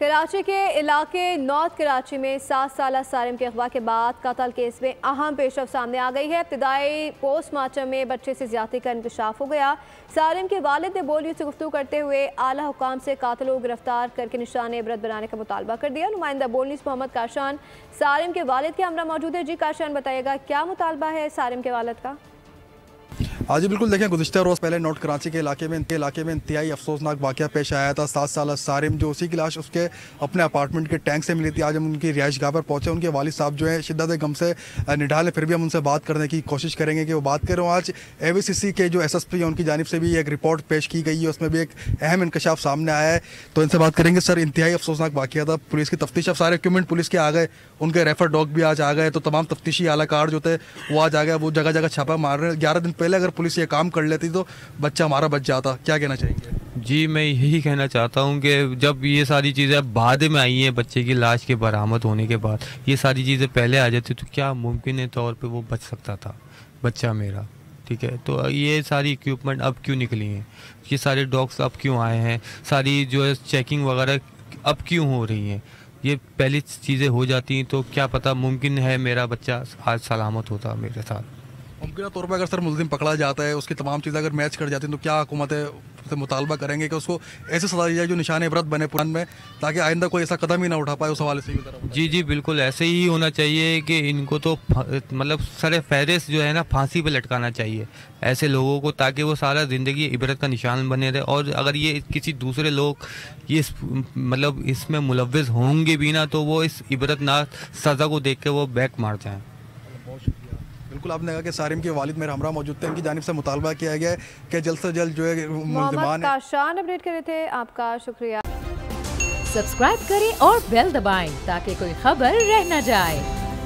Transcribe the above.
कराची के इलाके नॉर्थ कराची में 7 साल सारिम के अगवा के बाद कत्ल केस में अहम पेशरफ सामने आ गई है। इब्तिदाई पोस्टमार्टम में बच्चे से ज्यादती का इंकशाफ हो गया। सारिम के वालिद ने बोलियों से गुफ्तगू करते हुए आला हुकाम से कातिलों को गिरफ्तार करके निशान इबरत बनाने का मुतालबा कर दिया। नुमाइंदा बोलनीस मोहम्मद काशान सारिम के वालिद के हमरा मौजूद है। जी काशान, बताइएगा क्या मुतालबा है सारिम के वालिद का? हाँ जी बिल्कुल, देखें गुज़िश्ता रोज़ पहले नॉर्थ कराची के इलाके में इंतहाई अफसोसनाक वाक़या पेश आया था। 7 साल सारिम जो उसी की लाश उसके अपने अपार्टमेंट के टैंक से मिली थी। आज हम उनकी रिहाइश गाह पर पहुँचे। उनके वालिद साहब जो है शिद्दत गम से निढाल है, फिर भी हम उनसे बात करने की कोशिश करेंगे कि वो बात करें। आज AVCC के जो SSP है उनकी जानिब से भी एक रिपोर्ट पेश की गई है, उसमें भी एक अहम इंकशाफ सामने आया है, तो इनसे बात करेंगे। सर, इंतहाई अफसोसनाक वाक़या था, पुलिस की तफ्तीश, अब सारे इक्विपमेंट पुलिस के आ गए, उनके रेफर डॉग भी आज आ गए, तो तमाम तफ्तीशी आलाकार जो थे वो आज आ गए, वो जगह जगह छापा मार रहे हैं। 11 दिन पहले अगर पुलिस ये काम कर लेती तो बच्चा हमारा बच जाता। क्या कहना चाहेंगे? जी, मैं यही कहना चाहता हूँ कि जब ये सारी चीज़ें बाद में आई हैं, बच्चे की लाश के बरामद होने के बाद ये सारी चीज़ें पहले आ जाती तो क्या मुमकिन तौर पे वो बच सकता था बच्चा मेरा, ठीक है। तो ये सारी इक्विपमेंट अब क्यों निकली हैं, ये सारे डॉग्स अब क्यों आए हैं, सारी जो है चेकिंग वगैरह अब क्यों हो रही हैं, ये पहली चीज़ें हो जाती हैं तो क्या पता मुमकिन है मेरा बच्चा आज सलामत होता मेरे साथ। मुमकिन तौर पर अगर सर मुल्ज़िम पकड़ा जाता है, उसकी तमाम चीज़ें अगर मैच कर जाती हैं, तो क्या हुकूमत से मुतालबा करेंगे कि उसको ऐसे सजा दी जाए जो निशान इबरत बने पुरान में, ताकि आइंदा कोई ऐसा कदम ही ना उठा पाए उस हवाले से भी? जी बिल्कुल ऐसे ही होना चाहिए कि इनको तो मतलब सर फहरिस्त जो है ना फांसी पे लटकाना चाहिए ऐसे लोगों को, ताकि वो सारा ज़िंदगी इबरत का निशान बने रहे। और अगर ये किसी दूसरे लोग ये मतलब इसमें मुलव्विस होंगे भी ना, तो वो इस इबरतनाक सज़ा को देख के वो बैक मार जाएँ। बिल्कुल, आपने कहा कि सारिम के वालिद मेरे हमरा मौजूद थे, इनकी जानिब से मुतालबा किया गया है कि जल्द से जल्द जो है मोहम्मद काशान अपडेट कर रहे थे, आपका शुक्रिया। सब्सक्राइब करें और बेल दबाएं ताकि कोई खबर रह न जाए।